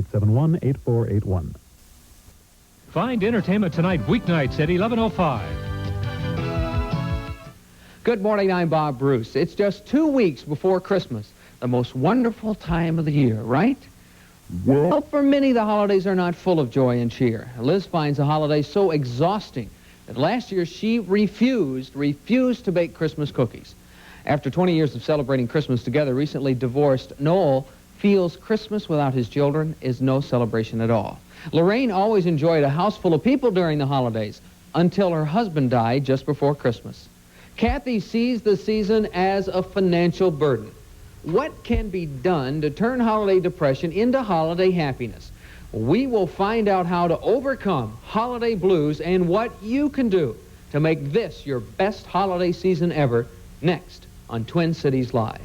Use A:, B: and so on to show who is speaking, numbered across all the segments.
A: 871-8481.
B: Find Entertainment Tonight weeknights at 11:05.
C: Good morning, I'm Bob Bruce. It's just 2 weeks before Christmas, the most wonderful time of the year, right? Well, for many, the holidays are not full of joy and cheer. Liz finds the holidays so exhausting that last year she refused to bake Christmas cookies. After 20 years of celebrating Christmas together, recently divorced Noel feels Christmas without his children is no celebration at all. Lorraine always enjoyed a house full of people during the holidays until her husband died just before Christmas. Kathy sees the season as a financial burden. What can be done to turn holiday depression into holiday happiness? We will find out how to overcome holiday blues and what you can do to make this your best holiday season ever next on Twin Cities Live.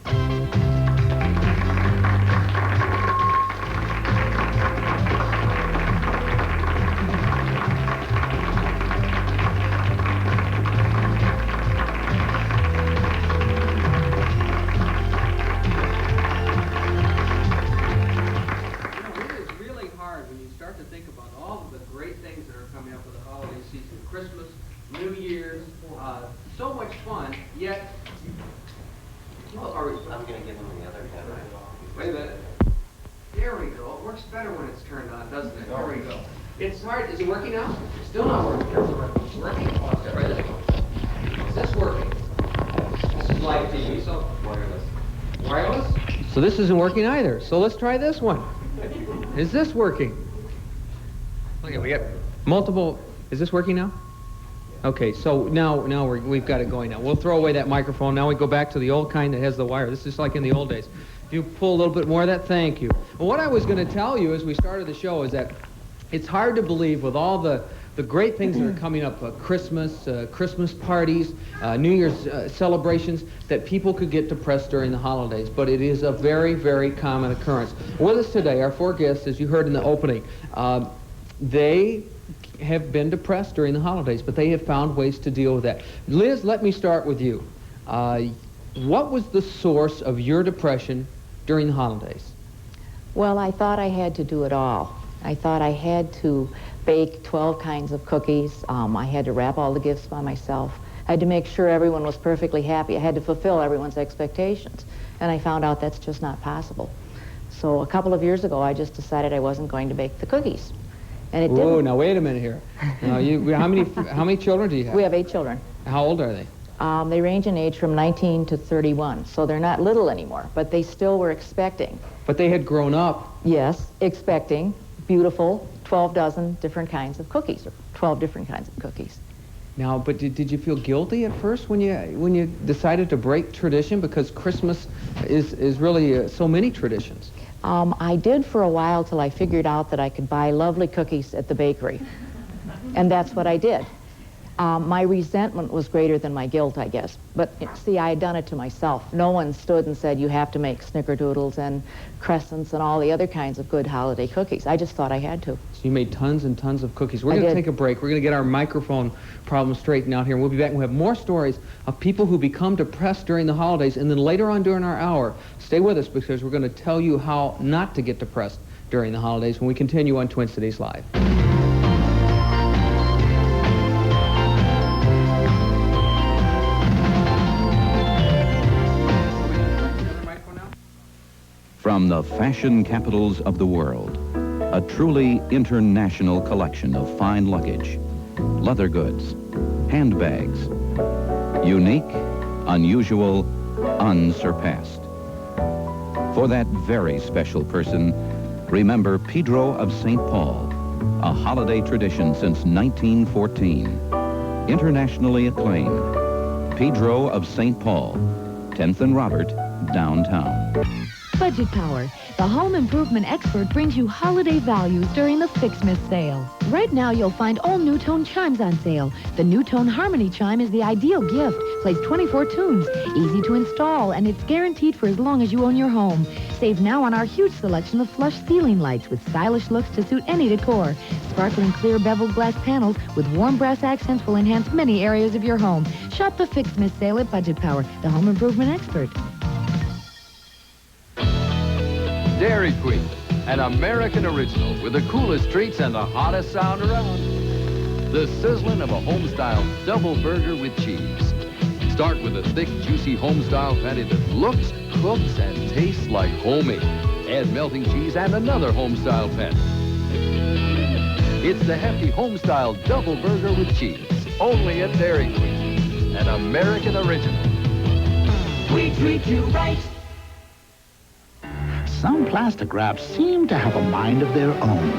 C: Christmas, New Year's, so much fun, yet...
D: I'm going to give them the other hand.
C: Wait a minute. There we go. It works better when it's turned on, doesn't it? There we go. It's hard. Is it working now? Still not working. It's working? Right there. Is this working? This is live TV, so wireless. Wireless? So this isn't working either. So let's try this one. Is this working? Look, we got multiple... Is this working now? Okay, so now we've got it going now. We'll throw away that microphone. Now we go back to the old kind that has the wire. This is like in the old days. If you pull a little bit more of that, thank you. Well, what I was going to tell you as we started the show is that it's hard to believe with all the great things that are coming up, Christmas parties, New Year's celebrations, that people could get depressed during the holidays. But it is a very, very common occurrence. With us today, our four guests, as you heard in the opening, they have been depressed during the holidays, but they have found ways to deal with that. Liz, let me start with you. What was the source of your depression during the holidays?
E: Well, I thought I had to do it all. I thought I had to bake 12 kinds of cookies. I had to wrap all the gifts by myself. I had to make sure everyone was perfectly happy. I had to fulfill everyone's expectations. And I found out that's just not possible. So a couple of years ago, I just decided I wasn't going to bake the cookies. And it didn't.
C: Whoa, now wait a minute here. Now, how many children do you have?
E: We have 8 children.
C: How old are they?
E: They range in age from 19 to 31, so they're not little anymore, but they still were expecting.
C: But they had grown up.
E: Yes, expecting beautiful 12 dozen different kinds of cookies, or 12 different kinds of cookies.
C: Now, but did you feel guilty at first when you decided to break tradition? Because Christmas is really so many traditions.
E: I did for a while till I figured out that I could buy lovely cookies at the bakery. And that's what I did. My resentment was greater than my guilt, I guess. But see, I had done it to myself. No one stood and said, you have to make snickerdoodles and crescents and all the other kinds of good holiday cookies. I just thought I had to.
C: So you made tons and tons of cookies. We're going to take a break. We're going to get our microphone problem straightened out here. We'll be back and we'll have more stories of people who become depressed during the holidays. And then later on during our hour, stay with us because we're going to tell you how not to get depressed during the holidays when we continue on Twin Cities Live.
F: From the fashion capitals of the world, a truly international collection of fine luggage, leather goods, handbags, unique, unusual, unsurpassed. For that very special person, remember Pedro of St. Paul, a holiday tradition since 1914. Internationally acclaimed, Pedro of St. Paul, 10th and Robert, downtown.
G: Budget Power, the home improvement expert, brings you holiday values during the Fixmas sale. Right now, you'll find all New-Tone chimes on sale. The New-Tone Harmony chime is the ideal gift. Plays 24 tunes, easy to install, and it's guaranteed for as long as you own your home. Save now on our huge selection of flush ceiling lights with stylish looks to suit any decor. Sparkling clear beveled glass panels with warm brass accents will enhance many areas of your home. Shop the Fixmas sale at Budget Power, the home improvement expert.
H: Dairy Queen,
A: an American original with the coolest treats and the hottest sound around. The sizzling of a home-style double burger with cheese. Start with a thick, juicy home-style patty that looks, cooks, and tastes like homemade. Add melting cheese and another home-style patty. It's the hefty home-style double burger with cheese. Only at Dairy Queen. An American original.
H: We treat you right.
I: Some plastic wraps seem to have a mind of their own.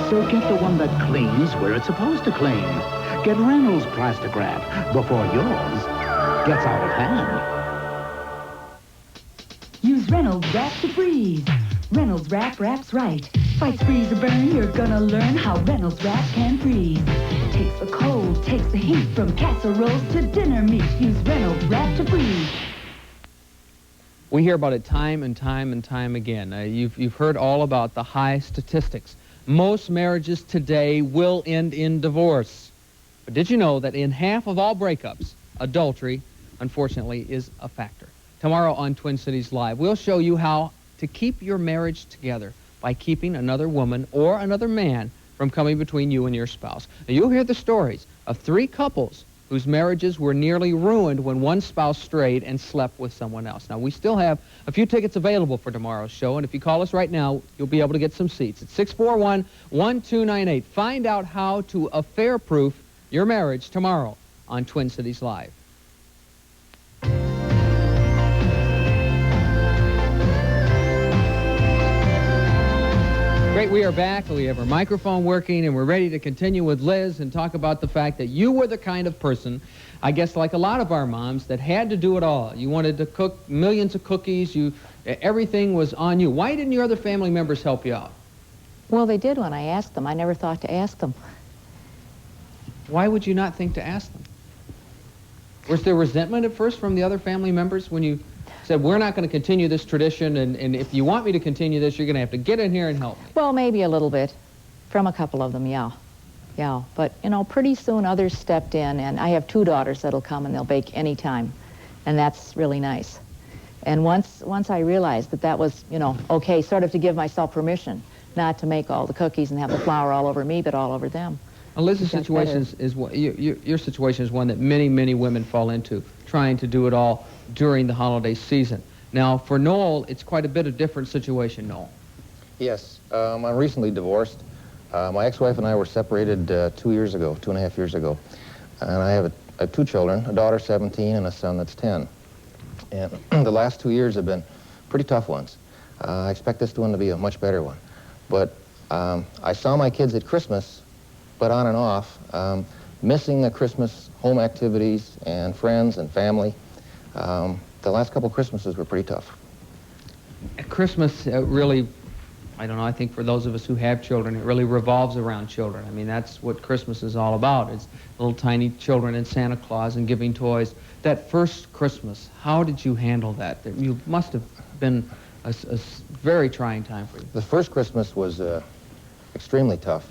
I: So get the one that cleans where it's supposed to clean. Get Reynolds plastic wrap before yours gets out of hand.
J: Use Reynolds Wrap to freeze. Reynolds Wrap wraps right. Fights freeze or burn, you're gonna learn how Reynolds Wrap can freeze. Takes the cold, takes the heat from casseroles to dinner meat. Use Reynolds Wrap to freeze.
K: We hear about it time and time and time again. You've heard all about the high statistics. Most marriages today will end in divorce. But did you know that in half of all breakups, adultery, unfortunately, is a factor? Tomorrow on Twin Cities Live, we'll show you how to keep your marriage together by keeping another woman or another man from coming between you and your spouse. Now, you'll hear the stories of 3 couples whose marriages were nearly ruined when one spouse strayed and slept with someone else. Now, we still have a few tickets available for tomorrow's show, and if you call us right now, you'll be able to get some seats. It's 641-1298. Find out how to affair-proof your marriage tomorrow on Twin Cities Live. Great, we are back. We have our microphone working, and we're ready to continue with Liz and talk about the fact that you were the kind of person, I guess like a lot of our moms, that had to do it all. You wanted to cook millions of cookies. Everything was on you. Why didn't your other family members help you out?
E: Well, they did when I asked them. I never thought to ask them.
K: Why would you not think to ask them? Was there resentment at first from the other family members when you said, we're not going to continue this tradition, and if you want me to continue this, you're going to have to get in here and help me?
E: Well, maybe a little bit. From a couple of them, yeah. Yeah, but, you know, pretty soon others stepped in, and I have 2 daughters that'll come and they'll bake any time, and that's really nice. And once I realized that that was, you know, okay, sort of to give myself permission not to make all the cookies and have the flour all over me, but all over them.
K: Well, Liz's situation is your situation is one that many, many women fall into, trying to do it all during the holiday season. Now, for Noel, it's quite a bit of different situation, Noel.
L: Yes, I'm recently divorced. My ex-wife and I were separated 2.5 years ago. And I have 2 children, a daughter 17 and a son that's 10. And the last 2 years have been pretty tough ones. I expect this one to be a much better one. But I saw my kids at Christmas, but on and off, missing the Christmas home activities and friends and family. The last couple Christmases were pretty tough.
K: Christmas really, I don't know, I think for those of us who have children, it really revolves around children. I mean, that's what Christmas is all about. It's little tiny children and Santa Claus and giving toys. That first Christmas, how did you handle that? You must have been a very trying time for you.
L: The first Christmas was extremely tough.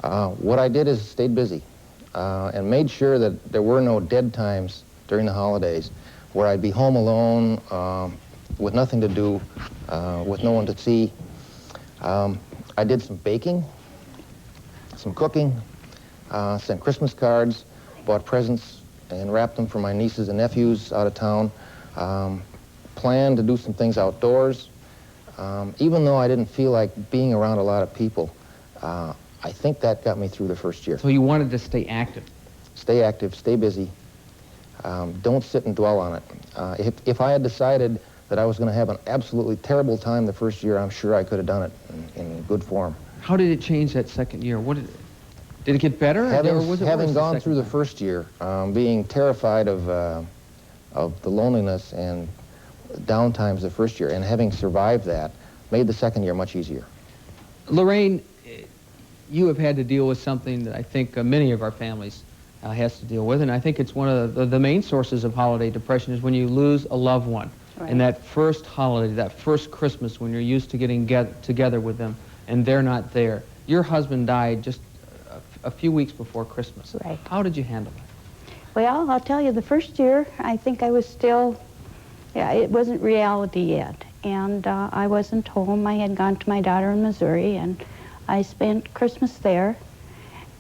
L: What I did is stayed busy and made sure that there were no dead times during the holidays where I'd be home alone with nothing to do, with no one to see. I did some baking, some cooking, sent Christmas cards, bought presents and wrapped them for my nieces and nephews out of town, planned to do some things outdoors. Even though I didn't feel like being around a lot of people, I think that got me through the first year.
K: So you wanted to stay active?
L: Stay active, stay busy. Don't sit and dwell on it. If I had decided that I was going to have an absolutely terrible time the first year, I'm sure I could have done it in good form.
K: How did it change that second year? Did it get better?
L: Having gone through the first year, being terrified of the loneliness and downtimes the first year, and having survived that, made the second year much easier.
K: Lorraine, you have had to deal with something that I think many of our families has to deal with, and I think it's one of the main sources of holiday depression is when you lose a loved one. Right. And that first holiday, that first Christmas when you're used to getting together with them and they're not there. Your husband died just a few weeks before Christmas.
M: Right.
K: How did you handle it?
M: Well, I'll tell you, the first year, I think I was still, it wasn't reality yet. and I wasn't home. I had gone to my daughter in Missouri, and I spent Christmas there.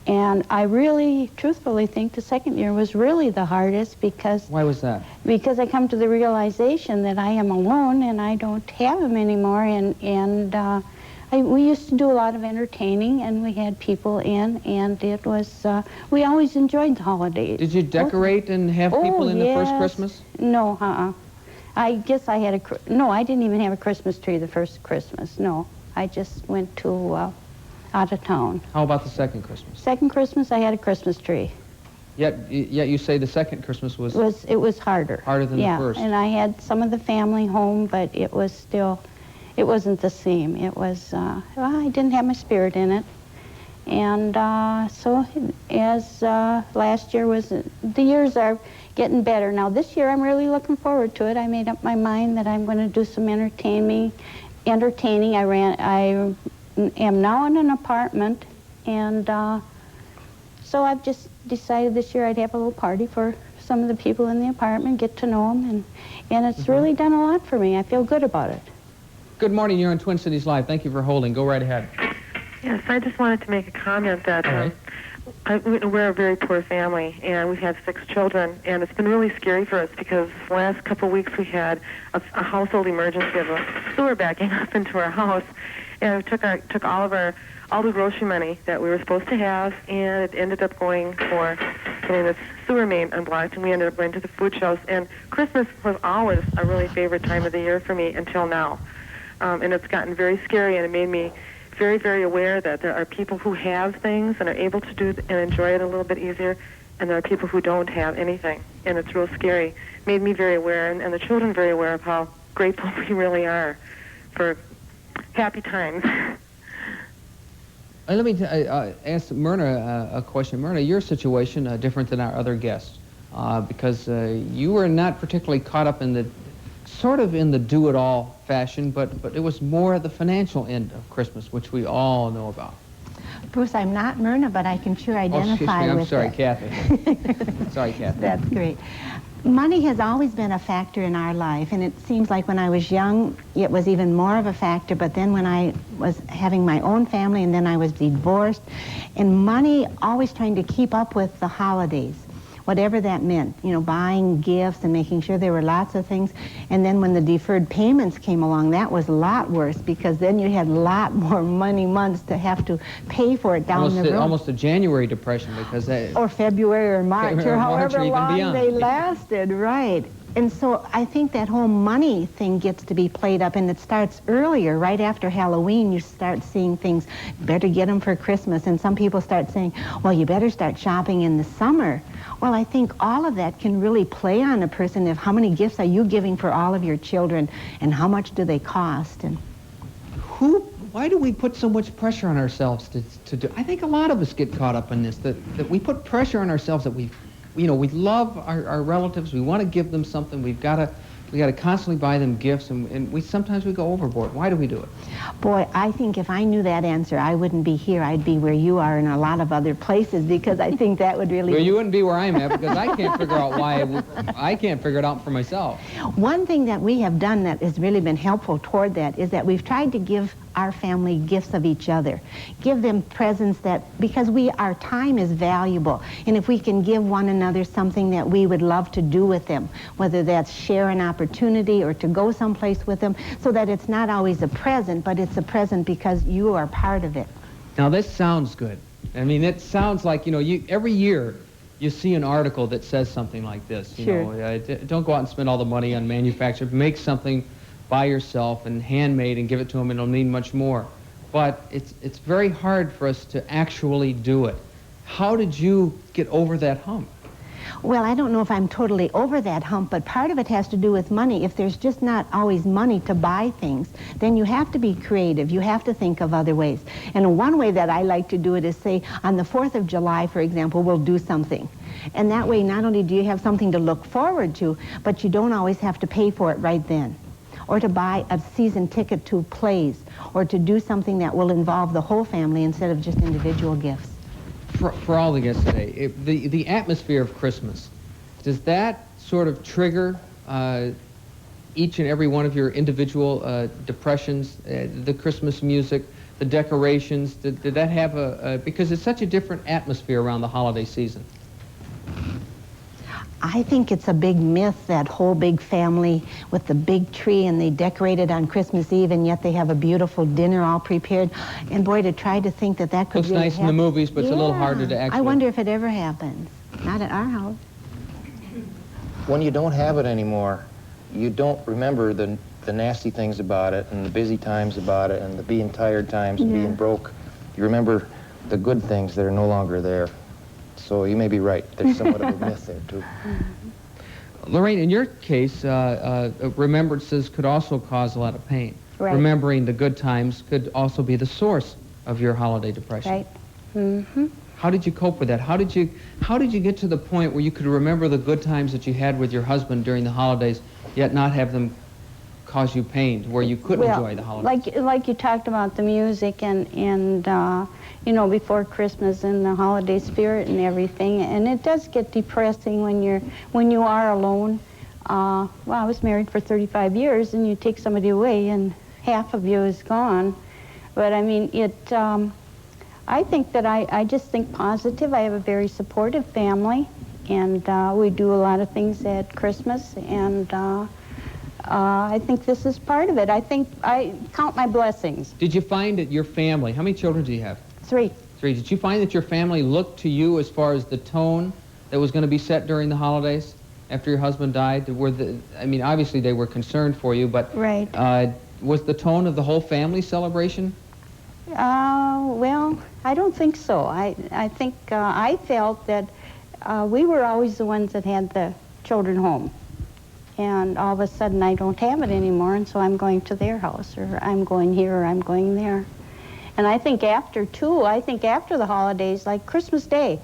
M: And I really, truthfully, think the second year was really the hardest because...
K: Why was that?
M: Because I come to the realization that I am alone and I don't have him anymore. We used to do a lot of entertaining, and we had people in, and it was... we always enjoyed the holidays.
K: Did you decorate and have people in the first Christmas?
M: No, I guess I had no, I didn't even have a Christmas tree the first Christmas, no. I just went to... out of town.
K: How about the second Christmas?
M: Second Christmas, I had a Christmas tree.
K: Yet you say the second Christmas was...
M: It was harder.
K: Harder than the first.
M: Yeah, and I had some of the family home, but it was still, it wasn't the same. It was, I didn't have my spirit in it. And so as last year was, the years are getting better. Now this year I'm really looking forward to it. I made up my mind that I'm going to do some entertaining. I am now in an apartment, and so I've just decided this year I'd have a little party for some of the people in the apartment, get to know them, and it's really done a lot for me. I feel good about it.
K: Good morning, you're on Twin Cities Live. Thank you for holding. Go right ahead.
N: Yes, I just wanted to make a comment that we're a very poor family, and we have 6 children, and it's been really scary for us because the last couple of weeks we had a household emergency of a sewer backing up into our house. And we took all the grocery money that we were supposed to have, and it ended up going for getting this sewer main unblocked, and we ended up going to the food shelves. And Christmas was always a really favorite time of the year for me until now. And it's gotten very scary, and it made me very, very aware that there are people who have things and are able to do and enjoy it a little bit easier, and there are people who don't have anything, and it's real scary. It made me very aware, and the children very aware of how grateful we really are for happy times.
K: Let me ask Myrna a question. Myrna, your situation different than our other guests because you were not particularly caught up in the do-it-all fashion, but it was more at the financial end of Christmas, which we all know about.
O: Bruce, I'm not Myrna, but I can sure identify with it.
K: I'm sorry, Kathy. Sorry, Kathy.
O: That's great. Money has always been a factor in our life, and it seems like when I was young, it was even more of a factor, but then when I was having my own family and then I was divorced, and money always trying to keep up with the holidays, whatever that meant, you know, buying gifts and making sure there were lots of things. And then when the deferred payments came along, that was a lot worse because then you had a lot more money months to have to pay for it down the road.
K: Almost a January depression because
O: or February or March or however
K: or
O: long they lasted, right. And so I think that whole money thing gets to be played up, and it starts earlier, right after Halloween. You start seeing things, better get them for Christmas, and some people start saying, well, you better start shopping in the summer. Well, I think all of that can really play on a person of how many gifts are you giving for all of your children, and how much do they cost. And
K: why do we put so much pressure on ourselves to do? I think a lot of us get caught up in this, that we put pressure on ourselves that we love our relatives. We want to give them something. We got to constantly buy them gifts, and sometimes we go overboard. Why do we do it?
O: Boy, I think if I knew that answer, I wouldn't be here. I'd be where you are in a lot of other places, because I think that would really...
K: Well, you wouldn't be where I'm at, because I can't figure out why. I can't figure it out for myself.
O: One thing that we have done that has really been helpful toward that is that we've tried to give our family gifts of each other. Give them presents because our time is valuable. And if we can give one another something that we would love to do with them, whether that's share an opportunity or to go someplace with them, so that it's not always a present, but it's a present because you are part of it.
K: Now this sounds good. I mean, it sounds like, every year you see an article that says something like this. Don't go out and spend all the money on manufactured. Make something by yourself and handmade and give it to them, and it'll need much more. But it's very hard for us to actually do it. How did you get over that hump?
O: Well, I don't know if I'm totally over that hump, but part of it has to do with money. If there's just not always money to buy things, then you have to be creative. You have to think of other ways. And one way that I like to do it is say, on the 4th of July, for example, we'll do something. And that way, not only do you have something to look forward to, but you don't always have to pay for it right then. Or to buy a season ticket to plays, or to do something that will involve the whole family instead of just individual gifts.
K: For all the guests today, the atmosphere of Christmas, does that sort of trigger each and every one of your individual depressions, the Christmas music, the decorations, did that have because it's such a different atmosphere around the holiday season?
O: I think it's a big myth, that whole big family with the big tree, and they decorate it on Christmas Eve, and yet they have a beautiful dinner all prepared. And boy, to try to think that could
K: looks
O: really
K: nice in the movies, but it's a little harder to actually...
O: I wonder if it ever happens. Not at our house.
L: When you don't have it anymore, you don't remember the nasty things about it, and the busy times about it, and the being tired times, and being broke. You remember the good things that are no longer there. So you may be right. There's somewhat of a myth there, too.
K: Lorraine, in your case, remembrances could also cause a lot of pain.
M: Right.
K: Remembering the good times could also be the source of your holiday depression.
M: Right. Mm-hmm.
K: How did you cope with that? How did you get to the point where you could remember the good times that you had with your husband during the holidays, yet not have them cause you pain, where you couldn't enjoy the holidays?
M: Like you talked about the music and you know, before Christmas and the holiday spirit and everything, and it does get depressing when you are alone. Well, I was married for 35 years, and you take somebody away, and half of you is gone. But I mean, I think that I just think positive. I have a very supportive family, and we do a lot of things at Christmas, and I think this is part of it. I think I count my blessings.
K: Did you find that your family, how many children do you have?
M: 3.
K: 3. Did you find that your family looked to you as far as the tone that was going to be set during the holidays after your husband died? I mean, obviously they were concerned for you, but
M: right.
K: Was the tone of the whole family celebration?
M: Well, I don't think so. I think I felt that we were always the ones that had the children home. And all of a sudden I don't have it anymore, and so I'm going to their house, or I'm going here, or I'm going there. And I think after the holidays, like Christmas Day,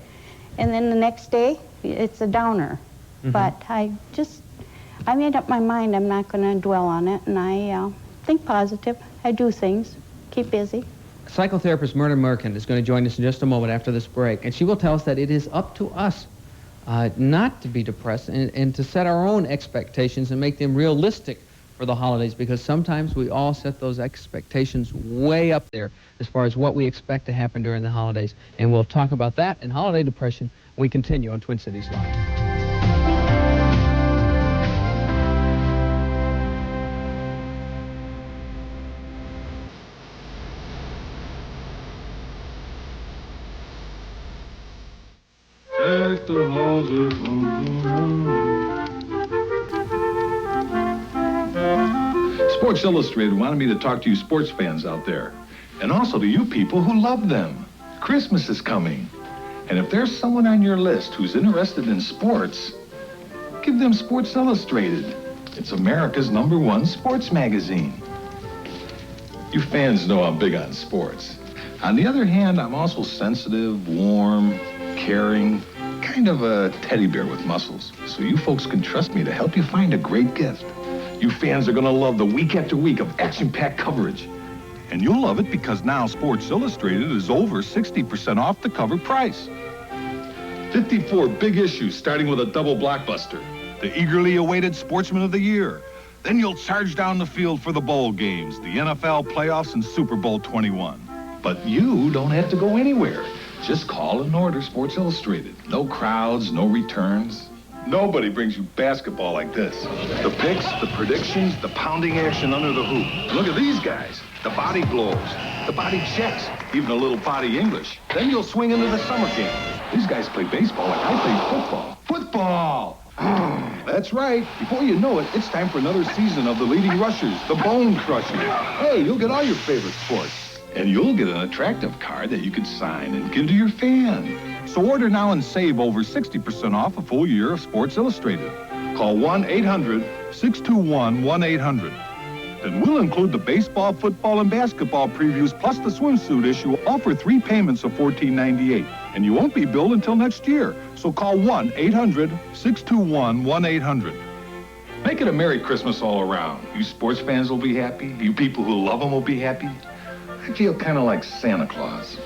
M: and then the next day, it's a downer. Mm-hmm. But I made up my mind I'm not going to dwell on it, and I think positive. I do things, keep busy.
K: Psychotherapist Myrna Merkin is going to join us in just a moment after this break, and she will tell us that it is up to us not to be depressed and to set our own expectations and make them realistic for the holidays, because sometimes we all set those expectations way up there as far as what we expect to happen during the holidays. And we'll talk about that and holiday depression when we continue on Twin Cities Live.
P: Take the holidays on. Sports Illustrated wanted me to talk to you sports fans out there, and also to you people who love them. Christmas is coming, and if there's someone on your list who's interested in sports, give them Sports Illustrated. It's America's #1 sports magazine. You fans know I'm big on sports. On the other hand, I'm also sensitive, warm, caring, kind of a teddy bear with muscles. So you folks can trust me to help you find a great gift. You fans are gonna love the week after week of action-packed coverage. And you'll love it because now Sports Illustrated is over 60% off the cover price. 54 big issues starting with a double blockbuster, the eagerly awaited Sportsman of the Year. Then you'll charge down the field for the bowl games, the NFL playoffs, and Super Bowl 21. But you don't have to go anywhere. Just call and order Sports Illustrated. No crowds, no returns. Nobody brings you basketball like this. The picks, the predictions, the pounding action under the hoop. Look at these guys. The body blows, the body checks, even a little body English. Then you'll swing into the summer game. These guys play baseball like I play football. Football! That's right. Before you know it, it's time for another season of the leading rushers, the bone crushers. Hey, you'll get all your favorite sports. And you'll get an attractive card that you could sign and give to your fan. So order now and save over 60% off a full year of Sports Illustrated. Call 1-800-621-1800. Then we'll include the baseball, football, and basketball previews plus the swimsuit issue, all for 3 payments of $14.98. And you won't be billed until next year. So call 1-800-621-1800. Make it a Merry Christmas all around. You sports fans will be happy. You people who love them will be happy. I feel kind of like Santa Claus.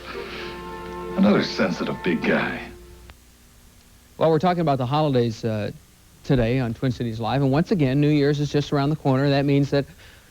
P: Another sensitive big guy.
K: Well, we're talking about the holidays today on Twin Cities Live. And once again, New Year's is just around the corner. That means that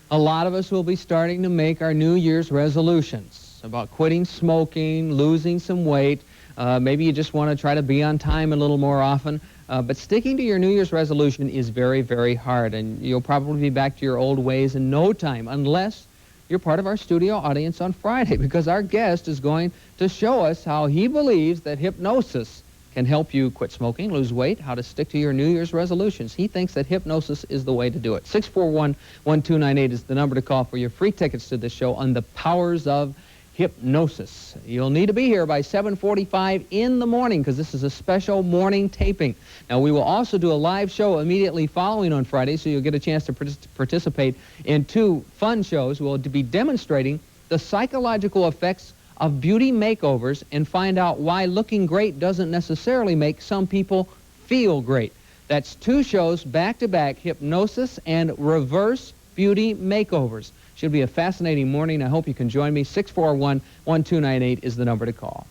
K: a lot of us will be starting to make our New Year's resolutions about quitting smoking, losing some weight. Maybe you just want to try to be on time a little more often. But sticking to your New Year's resolution is very, very hard. And you'll probably be back to your old ways in no time, unless you're part of our studio audience on Friday, because our guest is going to show us how he believes that hypnosis can help you quit smoking, lose weight, how to stick to your New Year's resolutions. He thinks that hypnosis is the way to do it. 641-1298 is the number to call for your free tickets to this show on the powers of hypnosis. You'll need to be here by 7:45 in the morning because this is a special morning taping. Now, we will also do a live show immediately following on Friday, so you'll get a chance to participate in 2 fun shows. We'll be demonstrating the psychological effects of beauty makeovers and find out why looking great doesn't necessarily make some people feel great. That's 2 shows back-to-back, hypnosis and reverse beauty makeovers. Should be a fascinating morning. I hope you can join me. 641-1298 is the number to call.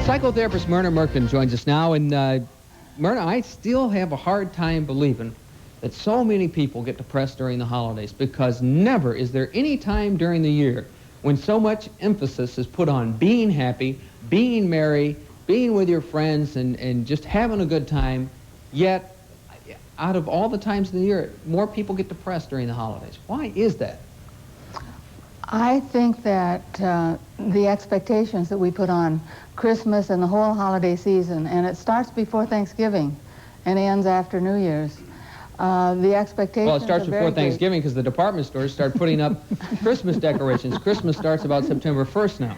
K: Psychotherapist Myrna Merkin joins us now, and Myrna, I still have a hard time believing that so many people get depressed during the holidays, because never is there any time during the year when so much emphasis is put on being happy, being merry, being with your friends, and just having a good time. Yet, out of all the times of the year, more people get depressed during the holidays. Why is that?
Q: I think that the expectations that we put on Christmas and the whole holiday season, and it starts before Thanksgiving and ends after New Year's. The expectations
K: Well, it starts before Thanksgiving because the department stores start putting up Christmas decorations. Christmas starts about September 1st now.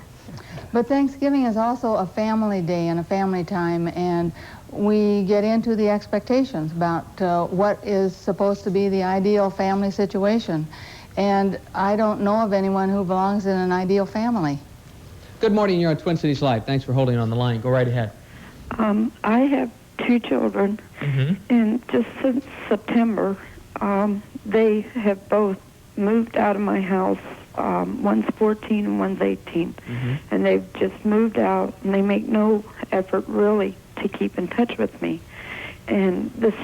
Q: But Thanksgiving is also a family day and a family time, and we get into the expectations about what is supposed to be the ideal family situation. And I don't know of anyone who belongs in an ideal family.
K: Good morning, you're on Twin Cities Live. Thanks for holding on the line. Go right ahead.
R: I have 2 children, and just since September, they have both moved out of my house. One's 14 and one's 18, and they've just moved out, and they make no effort really to keep in touch with me. And this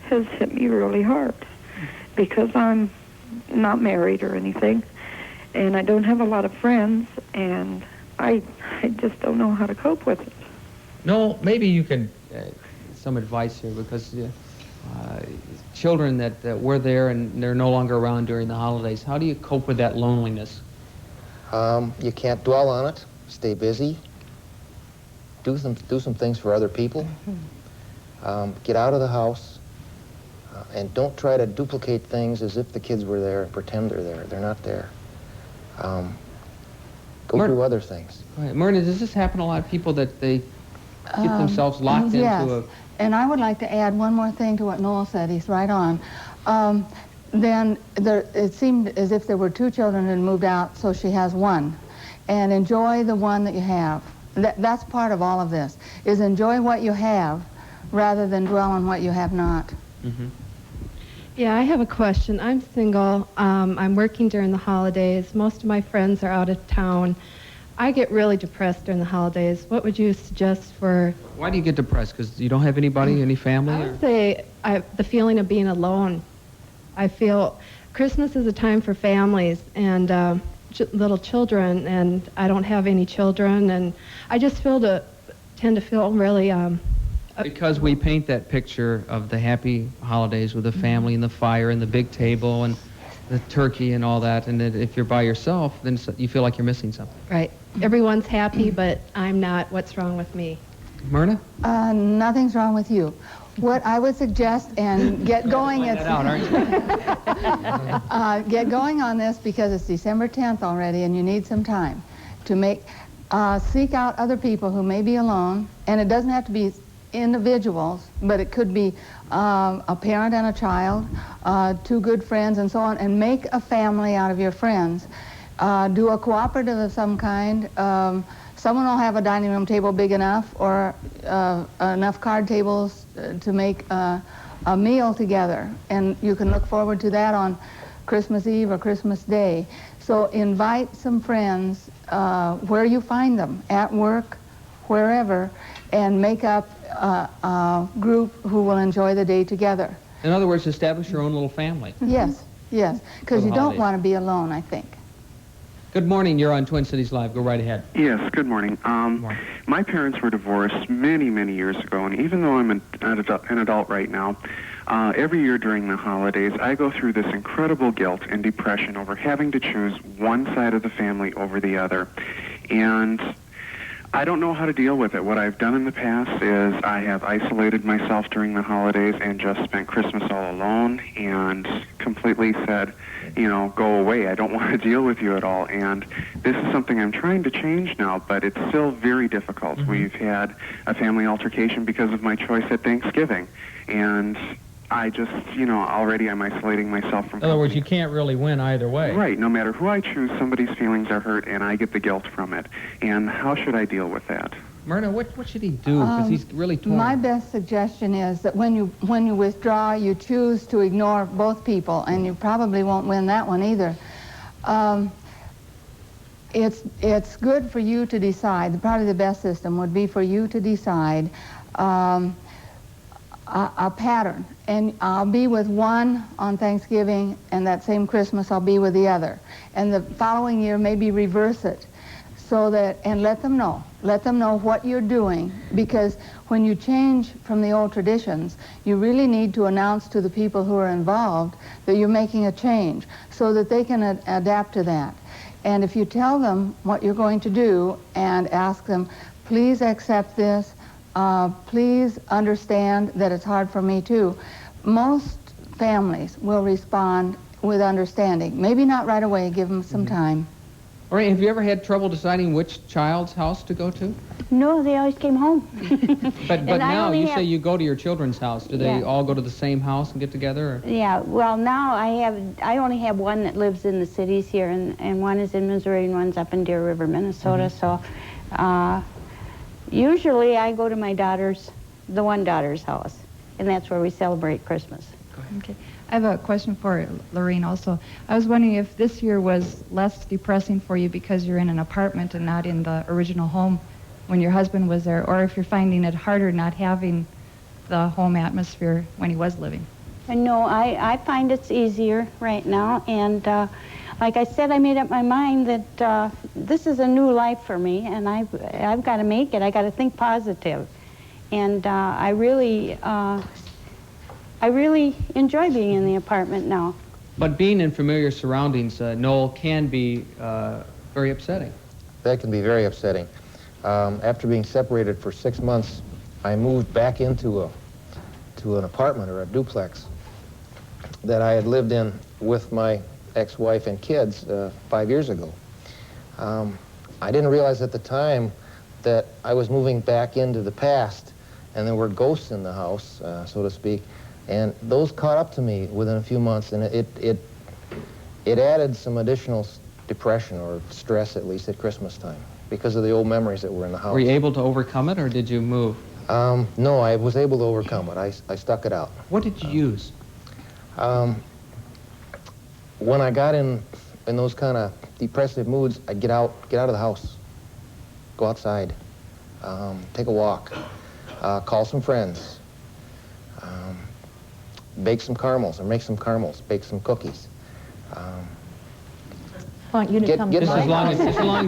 R: has hit me really hard because I'm not married or anything, and I don't have a lot of friends, and I just don't know how to cope with it.
K: No, maybe you can, some advice here, because children that were there and they're no longer around during the holidays, how do you cope with that loneliness?
L: You can't dwell on it. Stay busy. Do some things for other people. Get out of the house. And don't try to duplicate things as if the kids were there and pretend they're there. They're not there. Go do other things.
K: Right. Myrna, does this happen to a lot of people that they get themselves locked into a...
Q: And I would like to add one more thing to what Noel said. He's right on. Then it seemed as if there were 2 children and moved out, so she has 1. And enjoy the one that you have. That's part of all of this, is enjoy what you have rather than dwell on what you have not.
S: Yeah, I have a question. I'm single. I'm working during the holidays. Most of my friends are out of town. I get really depressed during the holidays. What would you suggest for...
K: Why do you get depressed? Because you don't have anybody, any family?
S: I would say the feeling of being alone. I feel Christmas is a time for families and little children, and I don't have any children, and I just tend to feel really...
K: Because we paint that picture of the happy holidays with the family and the fire and the big table and the turkey and all that, and that if you're by yourself, then you feel like you're missing something.
S: Right. Everyone's happy, but I'm not. What's wrong with me?
K: Myrna?
Q: Nothing's wrong with you. What I would suggest, and get going, get going on this because it's December 10th already, and you need some time to seek out other people who may be alone, and it doesn't have to be individuals, but it could be a parent and a child, 2 good friends, and so on, and make a family out of your friends. Do a cooperative of some kind. Someone will have a dining room table big enough, or enough card tables to make a meal together, and you can look forward to that on Christmas Eve or Christmas Day. So invite some friends where you find them, at work, wherever, and make up a group who will enjoy the day together.
K: In other words, establish your own little family.
Q: Yes, yes, because you don't want to be alone, I think.
K: Good morning. You're on Twin Cities Live. Go right ahead.
T: Yes, good morning. My parents were divorced many, many years ago, and even though I'm an adult right now, every year during the holidays, I go through this incredible guilt and depression over having to choose one side of the family over the other. And I don't know how to deal with it. What I've done in the past is I have isolated myself during the holidays and just spent Christmas all alone and completely said, you know, go away. I don't want to deal with you at all. And this is something I'm trying to change now, but it's still very difficult. We've had a family altercation because of my choice at Thanksgiving. And I just, you know, already I'm isolating myself from...
K: In other words, you can't really win either way.
T: Right. No matter who I choose, somebody's feelings are hurt, and I get the guilt from it. And how should I deal with that?
K: Myrna, what should he do? Because he's really torn.
Q: My best suggestion is that when you withdraw, you choose to ignore both people, and you probably won't win that one either. It's good for you to decide. Probably the best system would be for you to decide a pattern. And I'll be with one on Thanksgiving, and that same Christmas I'll be with the other. And the following year maybe reverse it, so that, and let them know what you're doing, because when you change from the old traditions, you really need to announce to the people who are involved that you're making a change, so that they can adapt to that. And if you tell them what you're going to do and ask them, please accept this, please understand that it's hard for me too, most families will respond with understanding. Maybe not right away, give them some time.
K: All right, have you ever had trouble deciding which child's house to go to?
M: No, they always came home.
K: But now you say you go to your children's house. Do they all go to the same house and get together? Or?
M: Yeah, well, now I only have one that lives in the cities here, and one is in Missouri and one's up in Deer River, Minnesota. So usually I go to my the one daughter's house, and that's where we celebrate Christmas.
U: Okay. I have a question for Lorraine also. I was wondering if this year was less depressing for you because you're in an apartment and not in the original home when your husband was there, or if you're finding it harder not having the home atmosphere when he was living.
M: No, I find it's easier right now, and like I said, I made up my mind that this is a new life for me, and I've got to make it. I got to think positive, and I really enjoy being in the apartment now.
K: But being in familiar surroundings, Noel, can be very upsetting.
L: That can be very upsetting. After being separated for 6 months, I moved back into an apartment or a duplex that I had lived in with my ex-wife and kids 5 years ago. I didn't realize at the time that I was moving back into the past, and there were ghosts in the house, so to speak. And those caught up to me within a few months, and it added some additional depression or stress, at least at Christmas time, because of the old memories that were in the house.
K: Were you able to overcome it, or did you move?
L: No, I was able to overcome it. I stuck it out.
K: What did you use?
L: When I got in those kind of depressive moods, I'd get out of the house, go outside, take a walk, call some friends. Bake some caramels, or make some caramels, bake some cookies.
E: I want you to come
K: just as long as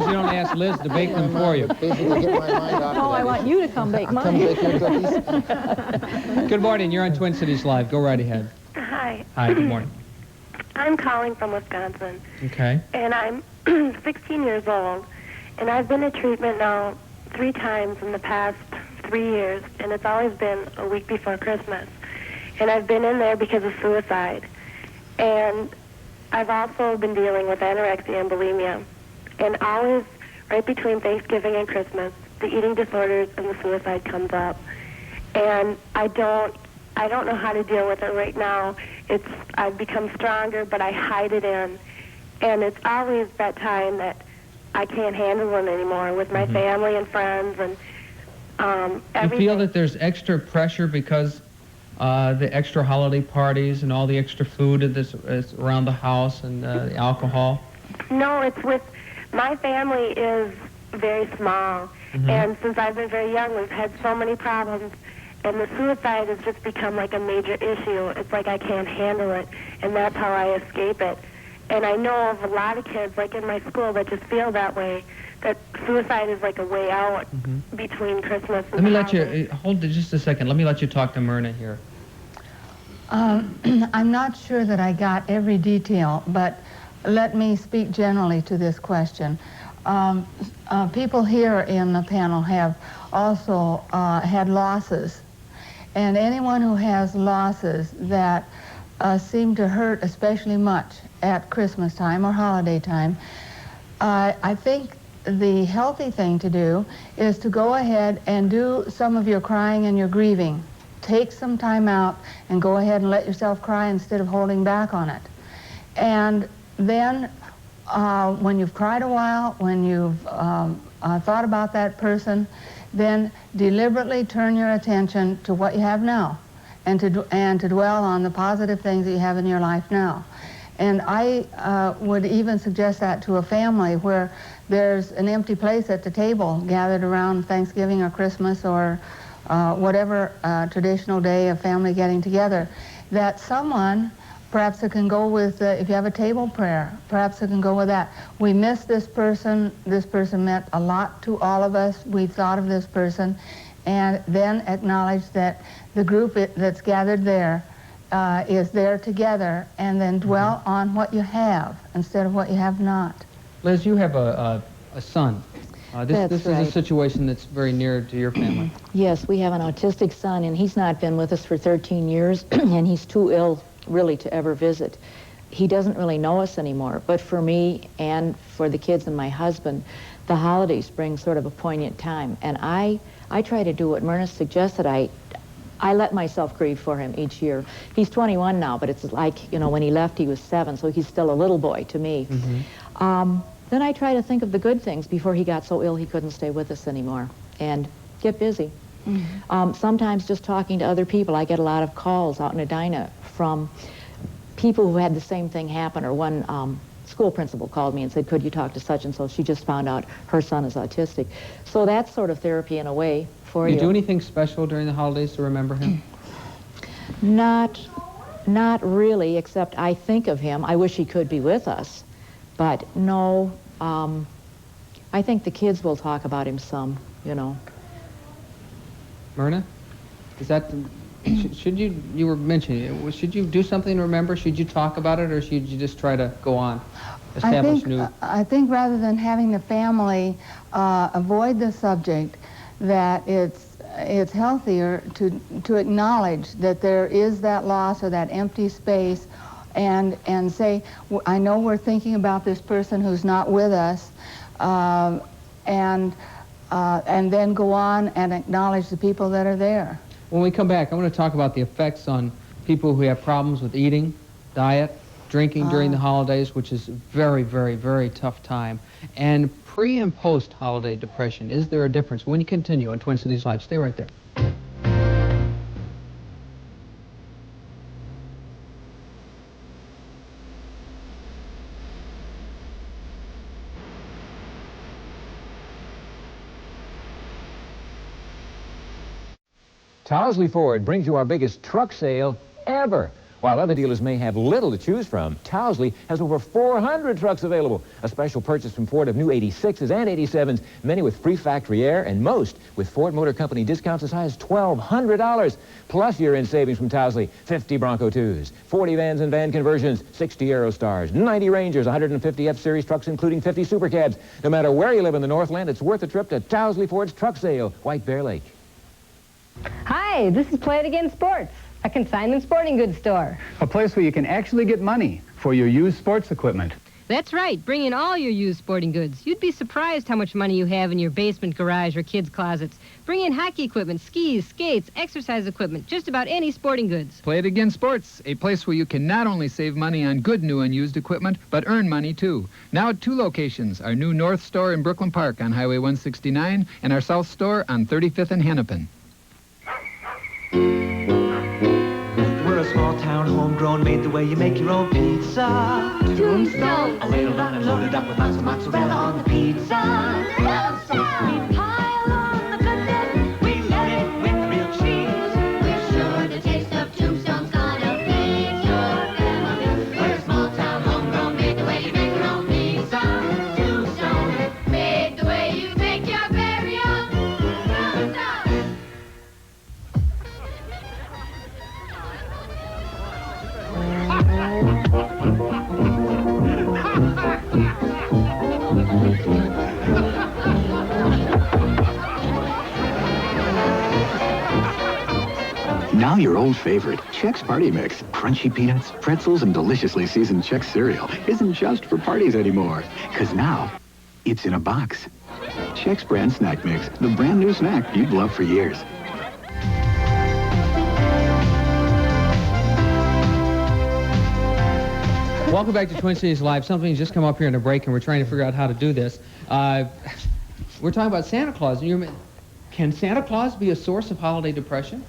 K: you don't ask Liz to bake them for you.
L: Basically get my mind off
E: I want you to come bake mine.
L: Come bake your cookies.
K: Good morning. You're on Twin Cities Live. Go right ahead.
V: Hi.
K: Hi, good morning.
V: I'm calling from Wisconsin.
K: Okay.
V: And I'm 16 years old, and I've been to treatment now 3 times in the past 3 years, and it's always been a week before Christmas. And I've been in there because of suicide. And I've also been dealing with anorexia and bulimia. And always, right between Thanksgiving and Christmas, the eating disorders and the suicide comes up. And I don't know how to deal with it right now. I've become stronger, but I hide it in. And it's always that time that I can't handle it anymore with my family and friends and everything.
K: You feel that there's extra pressure because the extra holiday parties and all the extra food that's around the house and the alcohol?
V: No, it's with, my family is very small, and since I've been very young, we've had so many problems, and the suicide has just become like a major issue. It's like I can't handle it, and that's how I escape it. And I know of a lot of kids, like in my school, that just feel that way, that suicide is like a way out between Christmas and
K: Let me let
V: holidays.
K: you, hold it just a second. Let me let you talk to Myrna here.
Q: I'm not sure that I got every detail, but let me speak generally to this question. People here in the panel have also had losses, and anyone who has losses that seem to hurt especially much at Christmas time or holiday time, I think the healthy thing to do is to go ahead and do some of your crying and your grieving. Take some time out and go ahead and let yourself cry instead of holding back on it. And then when you've cried a while, when you've thought about that person, then deliberately turn your attention to what you have now and to dwell on the positive things that you have in your life now. And I would even suggest that to a family where there's an empty place at the table gathered around Thanksgiving or Christmas or whatever traditional day of family getting together, that someone, perhaps it can go with, if you have a table prayer, perhaps it can go with that. We miss this person meant a lot to all of us, we thought of this person, and then acknowledge that the group that's gathered there is there together, and then dwell on what you have instead of what you have not.
K: Liz, you have a son. This is
E: right.
K: a situation that's very near to your family.
E: Yes, we have an autistic son, and he's not been with us for 13 years, and he's too ill really to ever visit. He doesn't really know us anymore, but for me and for the kids and my husband, the holidays bring sort of a poignant time, and I try to do what Myrna suggested. I let myself grieve for him each year. He's 21 now, but it's like, you know, when he left he was 7, so he's still a little boy to me. Then I try to think of the good things before he got so ill he couldn't stay with us anymore, and get busy. Sometimes just talking to other people. I get a lot of calls out in Edina from people who had the same thing happen, or one school principal called me and said, could you talk to such and so? She just found out her son is autistic. So that's sort of therapy in a way for you.
K: You do anything special during the holidays to remember him?
E: Not really, except I think of him. I wish he could be with us. But no, I think the kids will talk about him some, you know.
K: Myrna? Is that, should you were mentioning, should you do something to remember? Should you talk about it, or should you just try to go on, establish new?
Q: I think rather than having the family avoid the subject, that it's healthier to acknowledge that there is that loss or that empty space, and say, I know we're thinking about this person who's not with us, and then go on and acknowledge the people that are there.
K: When we come back, I want to talk about the effects on people who have problems with eating, diet, drinking during the holidays, which is a very, very, very tough time, and pre- and post-holiday depression. Is there a difference? When you continue on Twin Cities Live, stay right there.
B: Towsley Ford brings you our biggest truck sale ever. While other dealers may have little to choose from, Towsley has over 400 trucks available. A special purchase from Ford of new 86s and 87s, many with free factory air, and most with Ford Motor Company discounts as high as $1,200. Plus year-end savings from Towsley: 50 Bronco 2s, 40 vans and van conversions, 60 Aerostars, 90 Rangers, 150 F-Series trucks, including 50 Super Cabs. No matter where you live in the Northland, it's worth a trip to Towsley Ford's truck sale, White Bear Lake.
D: Hi, this is Play It Again Sports, a consignment sporting goods store.
W: A place where you can actually get money for your used sports equipment.
X: That's right. Bring in all your used sporting goods. You'd be surprised how much money you have in your basement, garage, or kids' closets. Bring in hockey equipment, skis, skates, exercise equipment, just about any sporting goods.
Y: Play It Again Sports, a place where you can not only save money on good new and used equipment, but earn money too. Now at 2 locations, our new North Store in Brooklyn Park on Highway 169 and our South Store on 35th and Hennepin.
H: We're a small town, homegrown, made the way you make your own pizza. 2 Tombstone. A little done and loaded up with lots of mozzarella on the pizza. Tombstone. We pile on the goodness. We load it with real cheese. We're sure the taste of Tombstone's gonna feed your family. We're a small town homegrown, made the way you make your own pizza. Tombstone. Made the way you make your very own. Tombstone.
A: Now your old favorite, Chex Party Mix. Crunchy peanuts, pretzels, and deliciously seasoned Chex cereal isn't just for parties anymore. Because now, it's in a box. Chex Brand Snack Mix, the brand new snack you'd love for years.
K: Welcome back to Twin Cities Live. Something's just come up here in a break, and we're trying to figure out how to do this. We're talking about Santa Claus. And can Santa Claus be a source of holiday depression?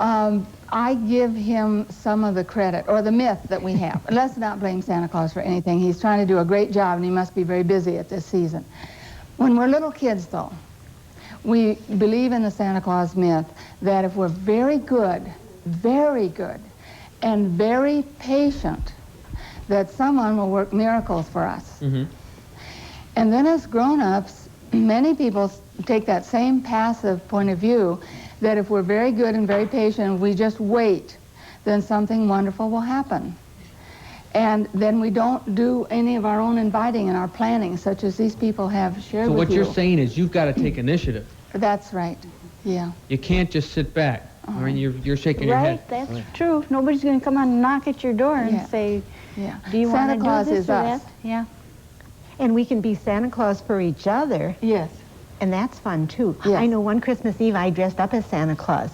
Q: I give him some of the credit, or the myth that we have. Let's not blame Santa Claus for anything. He's trying to do a great job, and he must be very busy at this season. When we're little kids, though, we believe in the Santa Claus myth that if we're very good, and very patient, that someone will work miracles for us.
K: Mm-hmm.
Q: And then as grown-ups, many people take that same passive point of view that if we're very good and very patient, we just wait, then something wonderful will happen. And then we don't do any of our own inviting and our planning, such as these people have shared
K: So
Q: with
K: what
Q: you.
K: you're saying is you've got to take initiative.
Q: That's right, yeah.
K: You can't just sit back. I mean, you're shaking your head.
M: Right, that's true. Nobody's going to come on and knock at your door and say, do you want to do
Q: Claus
M: this
Q: is
M: or
Q: us.
M: that?
O: Yeah. And we can be Santa Claus for each other.
Q: Yes.
O: And that's fun, too.
Q: Yes.
O: I know one Christmas Eve I dressed up as Santa Claus.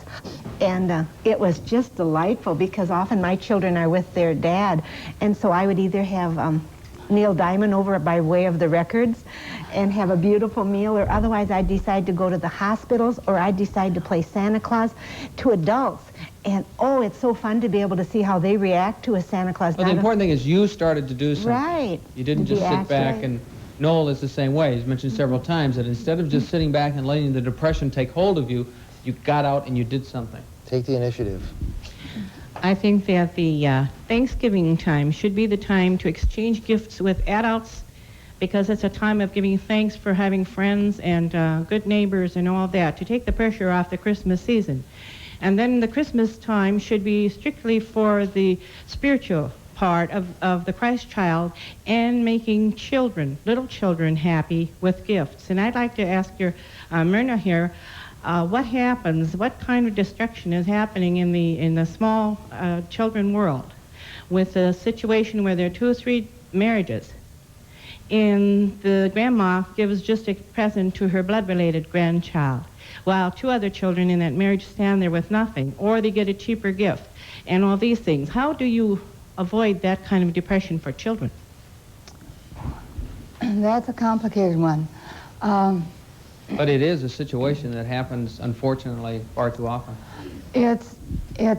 O: And it was just delightful because often my children are with their dad. And so I would either have Neil Diamond over by way of the records and have a beautiful meal, or otherwise I'd decide to go to the hospitals, or I'd decide to play Santa Claus to adults. And, oh, it's so fun to be able to see how they react to a Santa Claus.
K: Well, the important thing is you started to do something.
O: Right.
K: You didn't just sit back and... Noel is the same way. He's mentioned several times that instead of just sitting back and letting the depression take hold of you, you got out and you did something.
L: Take the initiative.
C: I think that the Thanksgiving time should be the time to exchange gifts with adults, because it's a time of giving thanks for having friends and good neighbors and all that, to take the pressure off the Christmas season. And then the Christmas time should be strictly for the spiritual part of the Christ child and making children, little children, happy with gifts. And I'd like to ask your Myrna here, what happens, what kind of destruction is happening in the small children world with a situation where there are 2 or 3 marriages, and the grandma gives just a present to her blood-related grandchild, while 2 other children in that marriage stand there with nothing, or they get a cheaper gift, and all these things. How do you avoid that kind of depression for children?
Q: That's a complicated one.
K: But it is a situation that happens, unfortunately, far too often.
Q: It's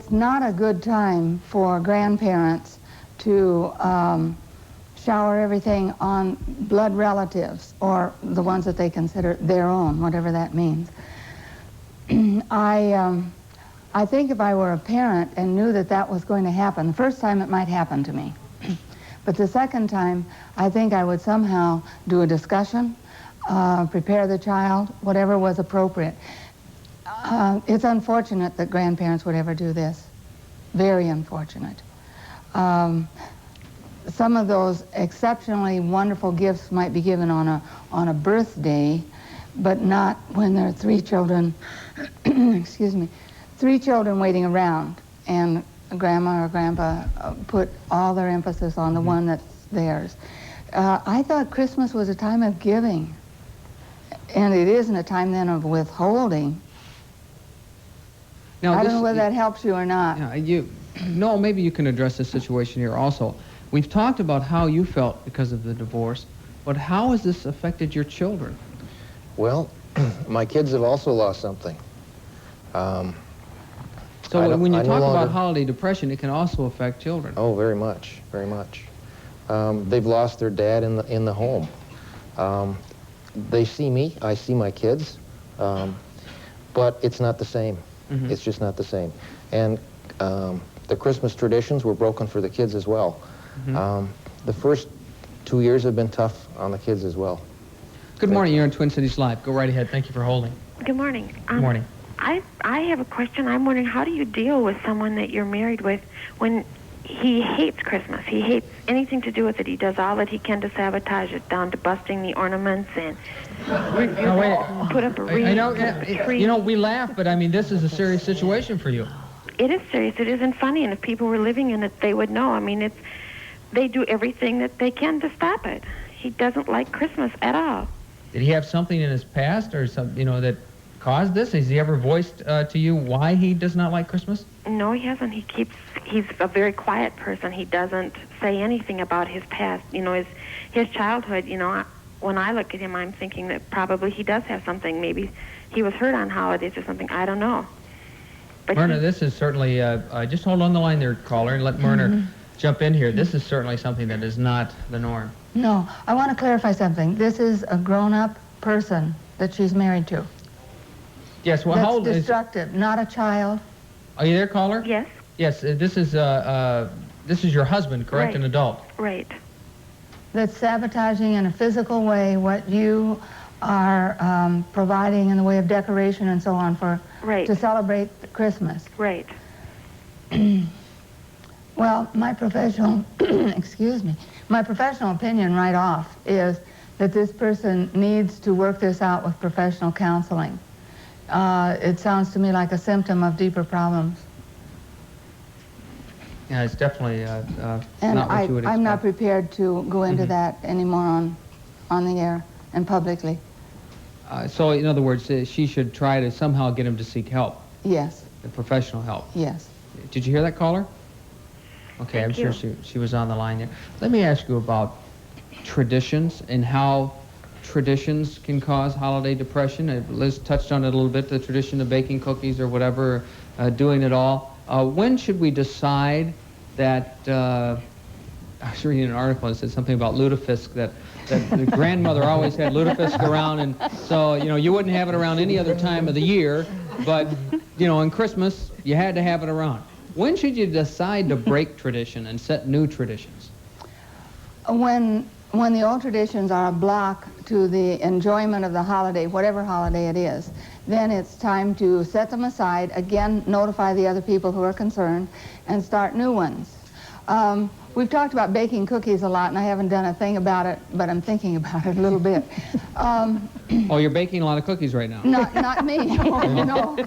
Q: not a good time for grandparents to shower everything on blood relatives, or the ones that they consider their own, whatever that means. I think if I were a parent and knew that that was going to happen, the first time it might happen to me. But the second time, I think I would somehow do a discussion, prepare the child, whatever was appropriate. It's unfortunate that grandparents would ever do this. Very unfortunate. Some of those exceptionally wonderful gifts might be given on a birthday, but not when there are 3 children, excuse me, 3 children waiting around, and grandma or grandpa put all their emphasis on the one that's theirs. I thought Christmas was a time of giving, and it isn't a time then of withholding.
K: Now,
Q: I don't know whether that helps you or not.
K: No, maybe you can address this situation here also. We've talked about how you felt because of the divorce, but how has this affected your children?
L: Well, my kids have also lost something.
K: So when you talk about holiday depression, it can also affect children.
L: Oh, very much, very much. they've lost their dad in the home. They see me, I see my kids, but it's not the same.
K: Mm-hmm.
L: It's just not the same. And the Christmas traditions were broken for the kids as well.
K: Mm-hmm.
L: The first 2 years have been tough on the kids as well.
K: Good morning. You're on Twin Cities Live. Go right ahead. Thank you for holding.
F: Good morning.
K: Good morning.
F: I have a question. I'm wondering, how do you deal with someone that you're married with when he hates Christmas? He hates anything to do with it. He does all that he can to sabotage it, down to busting the ornaments and put up a wreath.
K: I know,
F: a tree.
K: you know, we laugh, but I mean, this is a serious situation for you.
F: It is serious. It isn't funny, and if people were living in it, they would know. I mean, they do everything that they can to stop it. He doesn't like Christmas at all.
K: Did he have something in his past or something, you know, that caused this? Has he ever voiced to you why he does not like Christmas?
F: No, he hasn't. He's a very quiet person. He doesn't say anything about his past. You know, his childhood, you know, when I look at him, I'm thinking that probably he does have something. Maybe he was hurt on holidays or something. I don't know. But
K: Myrna, this is certainly, just hold on the line there, caller, and let Myrna jump in here. This is certainly something that is not the norm.
Q: No, I want to clarify something. This is a grown-up person that she's married to.
K: Yes, well,
Q: That's
K: how old is...
Q: destructive, not a child.
K: Are you there, caller?
F: Yes.
K: Yes, this is your husband, correct?
F: Right.
K: An adult.
F: Right.
Q: That's sabotaging in a physical way what you are providing in the way of decoration and so on to celebrate Christmas.
F: Right.
Q: Well, my professional, excuse me, my professional opinion right off is that this person needs to work this out with professional counseling. It sounds to me like a symptom of deeper problems.
K: Yeah, it's definitely
Q: And
K: not what you would expect.
Q: I'm not prepared to go into that anymore on the air and publicly.
K: So, in other words, she should try to somehow get him to seek help.
Q: Yes.
K: Professional help.
Q: Yes.
K: Did you hear that, caller? Okay,
F: Thank
K: I'm sure she was on the line there. Let me ask you about traditions and how traditions can cause holiday depression. Liz touched on it a little bit, the tradition of baking cookies or whatever, doing it all. When should we decide that, I was reading an article that said something about lutefisk, that the grandmother always had lutefisk around, and so, you know, you wouldn't have it around any other time of the year, but, you know, on Christmas, you had to have it around. When should you decide to break tradition and set new traditions?
Q: When the old traditions are a block to the enjoyment of the holiday, whatever holiday it is, then it's time to set them aside, again, notify the other people who are concerned, and start new ones. We've talked about baking cookies a lot, and I haven't done a thing about it, but I'm thinking about it a little bit.
K: Oh, you're baking a lot of cookies right now.
Q: Not me, no.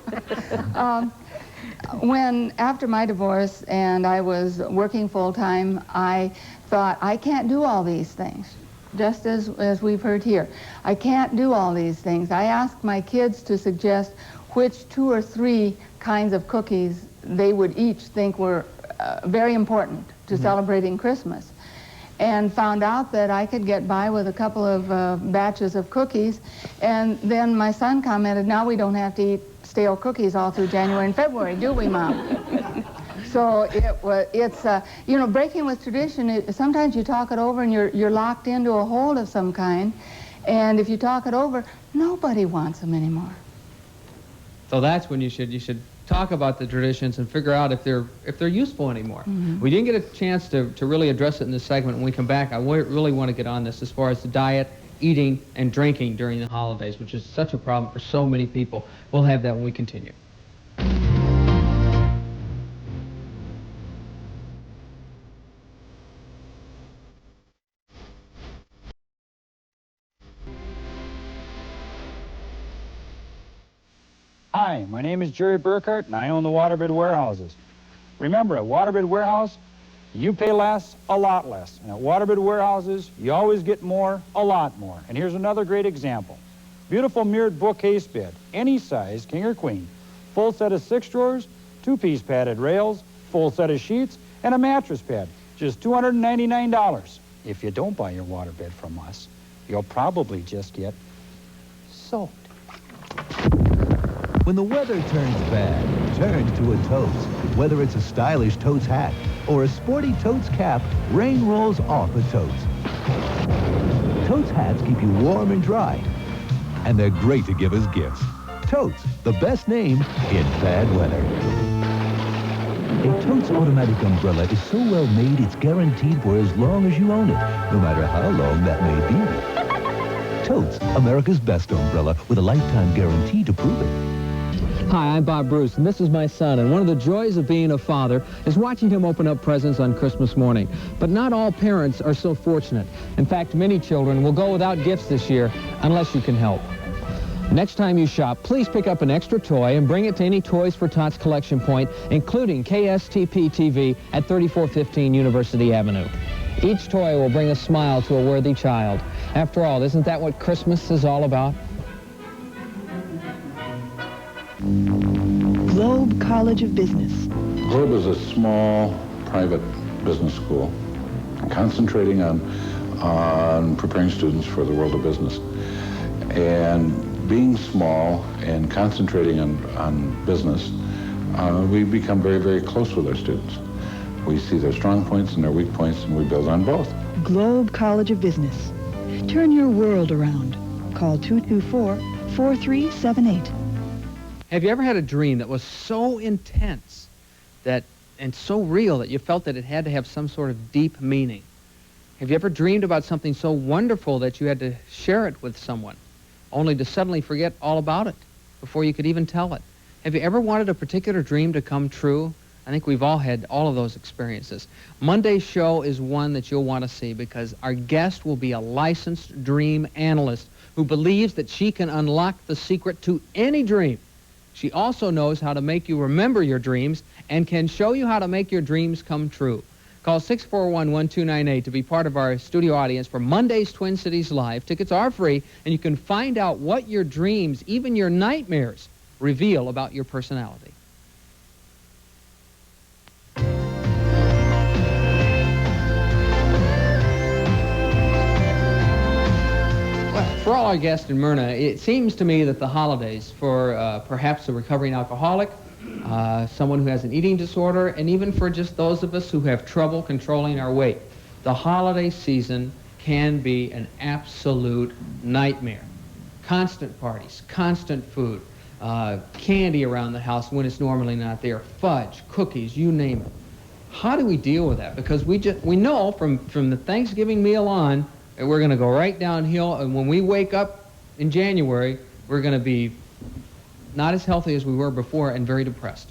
Q: When, after my divorce and I was working full-time, I thought, I can't do all these things, just as we've heard here. I can't do all these things. I asked my kids to suggest which 2 or 3 kinds of cookies they would each think were very important to celebrating Christmas, and found out that I could get by with a couple of batches of cookies. And then my son commented, now we don't have to eat stale cookies all through January and February, do we, Mom? So it's you know, breaking with tradition, sometimes you talk it over and you're locked into a hold of some kind, and if you talk it over, nobody wants them anymore.
K: So that's when you should talk about the traditions and figure out if they're useful anymore. We didn't get a chance to really address it in this segment. When we come back, I really want to get on this as far as the diet, eating, and drinking during the holidays, which is such a problem for so many people. We'll have that when we continue.
G: Hi, my name is Jerry Burkhart, and I own the Waterbed Warehouses. Remember, at Waterbed Warehouse, you pay less, a lot less. And at Waterbed Warehouses, you always get more, a lot more. And here's another great example. Beautiful mirrored bookcase bed, any size, king or queen. Full set of 6 drawers, 2-piece padded rails, full set of sheets, and a mattress pad. Just $299. If you don't buy your waterbed from us, you'll probably just get soaked.
I: When the weather turns bad, turn to a totes. Whether it's a stylish totes hat or a sporty Totes cap, rain rolls off of Totes. Totes hats keep you warm and dry, and they're great to give as gifts. Totes, the best name in bad weather. A Totes automatic umbrella is so well made it's guaranteed for as long as you own it, no matter how long that may be. Totes, America's best umbrella with a lifetime guarantee to prove it.
K: Hi, I'm Bob Bruce, and this is my son, and one of the joys of being a father is watching him open up presents on Christmas morning. But not all parents are so fortunate. In fact, many children will go without gifts this year unless you can help. Next time you shop, please pick up an extra toy and bring it to any Toys for Tots collection point, including KSTP TV at 3415 University Avenue. Each toy will bring a smile to a worthy child. After all, isn't that what Christmas is all about?
J: Globe College of Business.
N: Globe is a small private business school concentrating on preparing students for the world of business. And being small and concentrating on business, we become very, very close with our students. We see their strong points and their weak points, and we build on both.
J: Globe College of Business. Turn your world around. Call 224-4378.
K: Have you ever had a dream that was so intense and so real that you felt that it had to have some sort of deep meaning? Have you ever dreamed about something so wonderful that you had to share it with someone, only to suddenly forget all about it before you could even tell it? Have you ever wanted a particular dream to come true? I think we've all had all of those experiences. Monday's show is one that you'll want to see because our guest will be a licensed dream analyst who believes that she can unlock the secret to any dream. She also knows how to make you remember your dreams and can show you how to make your dreams come true. Call 641-1298 to be part of our studio audience for Monday's Twin Cities Live. Tickets are free, and you can find out what your dreams, even your nightmares, reveal about your personality. For all our guests in Myrna, it seems to me that the holidays for perhaps a recovering alcoholic, someone who has an eating disorder, and even for just those of us who have trouble controlling our weight, the holiday season can be an absolute nightmare. Constant parties, constant food, candy around the house when it's normally not there, fudge, cookies, you name it. How do we deal with that? Because we know from the Thanksgiving meal on, we're going to go right downhill, and when we wake up in January, we're going to be not as healthy as we were before and very depressed.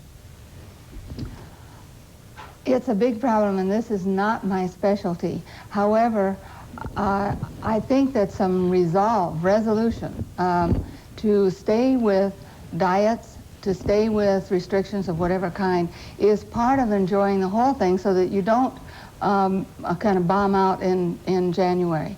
Q: It's a big problem, and this is not my specialty. However, I think that some resolution to stay with diets, to stay with restrictions of whatever kind, is part of enjoying the whole thing so that you don't kind of bomb out in January.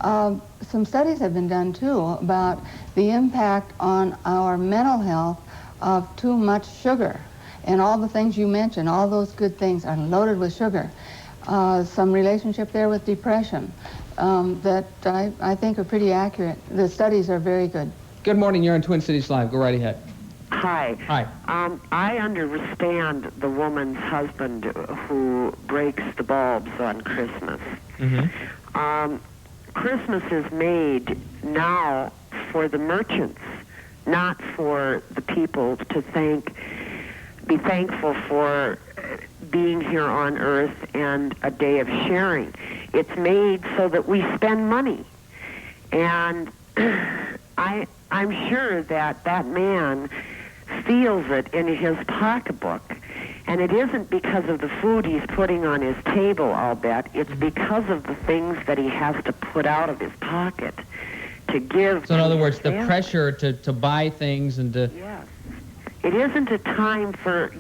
Q: Some studies have been done, too, about the impact on our mental health of too much sugar. And all the things you mentioned, all those good things are loaded with sugar. Some relationship there with depression that I think are pretty accurate. The studies are very good.
K: Good morning. You're on Twin Cities Live. Go right ahead.
P: Hi.
K: Hi.
P: I understand the woman's husband who breaks the bulbs on Christmas.
K: Mm-hmm.
P: Christmas is made now for the merchants, not for the people to be thankful for being here on Earth and a day of sharing. It's made so that we spend money. And I'm sure that man feels it in his pocketbook. And it isn't because of the food he's putting on his table, I'll bet. It's because of the things that he has to put out of his pocket to give.
K: So in other words, the pressure to buy things and to...
P: Yes. It isn't a time for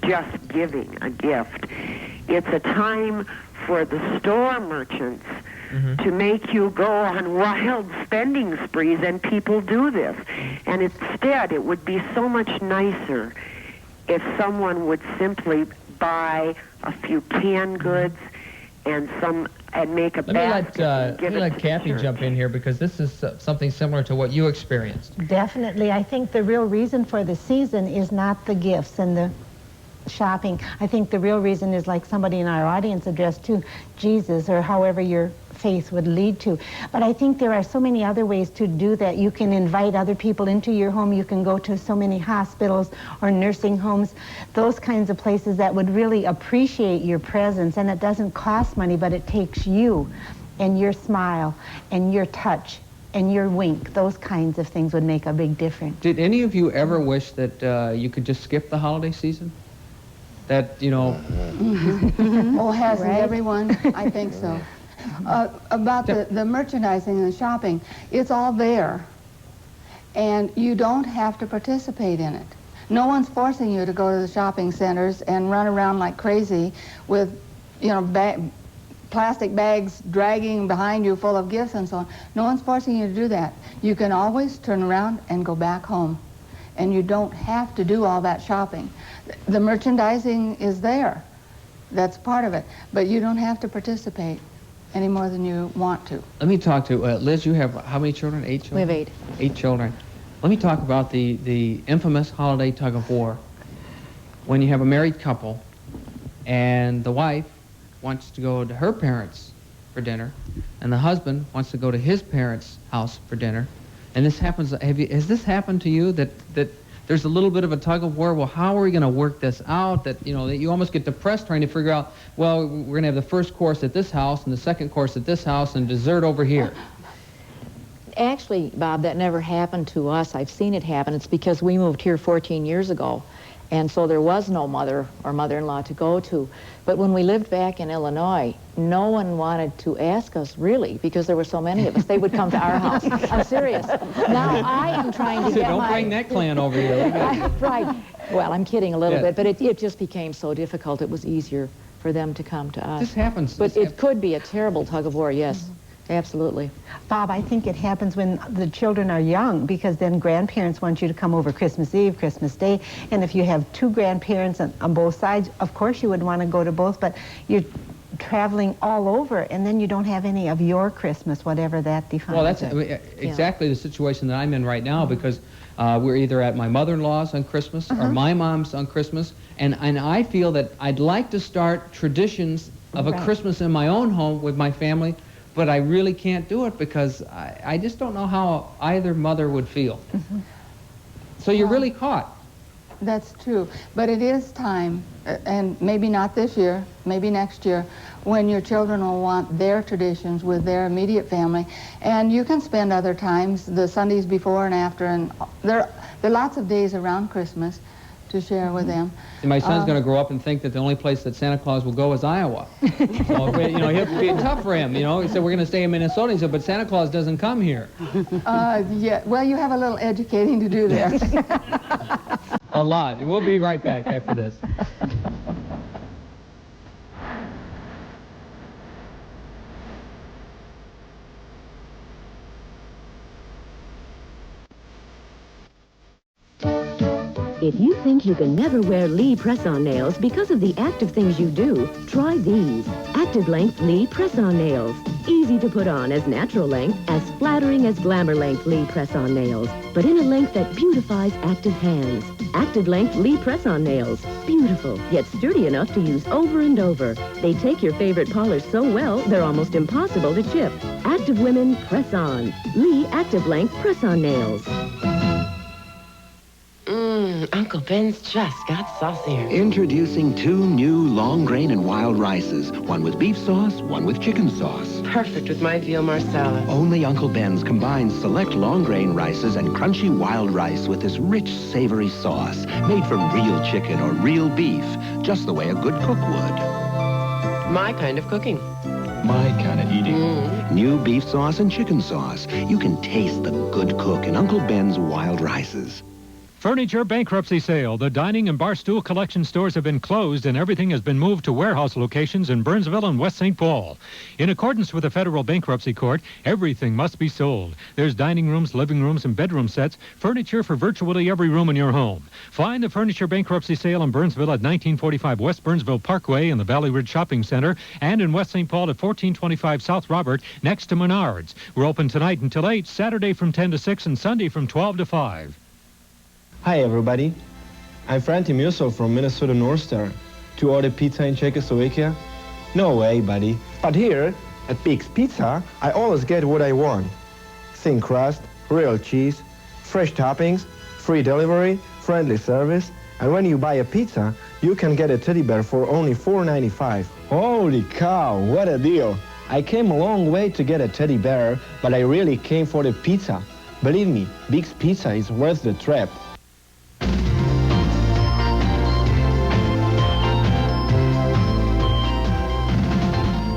P: just giving a gift. It's a time for the store merchants to make you go on wild spending sprees, and people do this. And instead, it would be so much nicer if someone would simply buy a few canned goods and make a basket.
K: Let me let Kathy jump in here, because this is something similar to what you experienced.
O: Definitely. I think the real reason for the season is not the gifts and the shopping. I think the real reason is, like somebody in our audience addressed too, Jesus, or however your faith would lead to. But I think there are so many other ways to do that. You can invite other people into your home. You can go to so many hospitals or nursing homes, those kinds of places that would really appreciate your presence. And it doesn't cost money, but it takes you and your smile and your touch and your wink. Those kinds of things would make a big difference.
K: Did any of you ever wish that you could just skip the holiday season? That, you know...
Q: Oh, hasn't
O: Right?
Q: everyone? I think so. About the merchandising and the shopping, it's all there. And you don't have to participate in it. No one's forcing you to go to the shopping centers and run around like crazy with, you know, plastic bags dragging behind you full of gifts and so on. No one's forcing you to do that. You can always turn around and go back home. And you don't have to do all that shopping. The merchandising is there. That's part of it. But you don't have to participate any more than you want to.
K: Let me talk to, Liz, you have how many children? 8 children?
E: We have 8.
K: 8 children. Let me talk about the infamous holiday tug of war. When you have a married couple and the wife wants to go to her parents for dinner and the husband wants to go to his parents' house for dinner, and this happens, has this happened to you, that there's a little bit of a tug of war? Well, how are we going to work this out? That, you know, that you almost get depressed trying to figure out, well, we're going to have the first course at this house and the second course at this house and dessert over here.
E: Actually, Bob, that never happened to us. I've seen it happen. It's because we moved here 14 years ago, and so there was no mother or mother-in-law to go to. But when we lived back in Illinois, no one wanted to ask us, really, because there were so many of us. They would come to our house. I'm serious. Now, I am trying to get
K: Don't bring that clan over here.
E: Right. Well, I'm kidding a little bit, but it just became so difficult. It was easier for them to come to us.
K: This happens.
E: But it could be a terrible tug of war, yes. Absolutely.
O: Bob, I think it happens when the children are young, because then grandparents want you to come over Christmas Eve, Christmas Day, and if you have 2 grandparents on both sides, of course you would want to go to both, but you're traveling all over, and then you don't have any of your Christmas, whatever that defines.
K: Well, that's exactly the situation that I'm in right now, because we're either at my mother-in-law's on Christmas or my mom's on Christmas, and I feel that I'd like to start traditions of a Christmas in my own home with my family, but I really can't do it because I just don't know how either mother would feel. So you're really caught.
Q: That's true. But it is time, and maybe not this year, maybe next year, when your children will want their traditions with their immediate family. And you can spend other times, the Sundays before and after, and there are lots of days around Christmas to share with them.
K: And my son's going to grow up and think that the only place that Santa Claus will go is Iowa. So, you know, he'll be tough for him, you know. He said, we're going to stay in Minnesota. He said, but Santa Claus doesn't come here.
Q: Yeah, well, you have a little educating to do there.
K: A lot. We'll be right back after this.
R: If you think you can never wear Lee press-on nails because of the active things you do, try these. Active Length Lee press-on nails. Easy to put on as natural length, as flattering as glamour length Lee press-on nails, but in a length that beautifies active hands. Active Length Lee press-on nails. Beautiful, yet sturdy enough to use over and over. They take your favorite polish so well, they're almost impossible to chip. Active Women Press-On. Lee Active Length press-on nails.
S: Uncle Ben's just got saucier.
A: Introducing 2 new long grain and wild rices. One with beef sauce, one with chicken sauce.
S: Perfect with my veal marsala.
A: Only Uncle Ben's combines select long grain rices and crunchy wild rice with this rich, savory sauce. Made from real chicken or real beef, just the way a good cook would.
S: My kind of cooking.
A: My kind of eating. New beef sauce and chicken sauce. You can taste the good cook in Uncle Ben's wild rices.
T: Furniture bankruptcy sale. The dining and barstool collection stores have been closed and everything has been moved to warehouse locations in Burnsville and West St. Paul. In accordance with the federal bankruptcy court, everything must be sold. There's dining rooms, living rooms, and bedroom sets, furniture for virtually every room in your home. Find the furniture bankruptcy sale in Burnsville at 1945 West Burnsville Parkway in the Valley Ridge Shopping Center and in West St. Paul at 1425 South Robert next to Menards. We're open tonight until 8, Saturday from 10 to 6, and Sunday from 12 to 5.
U: Hi, everybody.
B: I'm Franti Musso from Minnesota North Star. To order pizza in Czechoslovakia? No way, buddy. But here, at Big's Pizza, I always get what I want. Thin crust, real cheese, fresh toppings, free delivery, friendly service, and when you buy a pizza, you can get a teddy bear for only $4.95. Holy cow, what a deal! I came a long way to get a teddy bear, but I really came for the pizza. Believe me, Big's Pizza is worth the trip.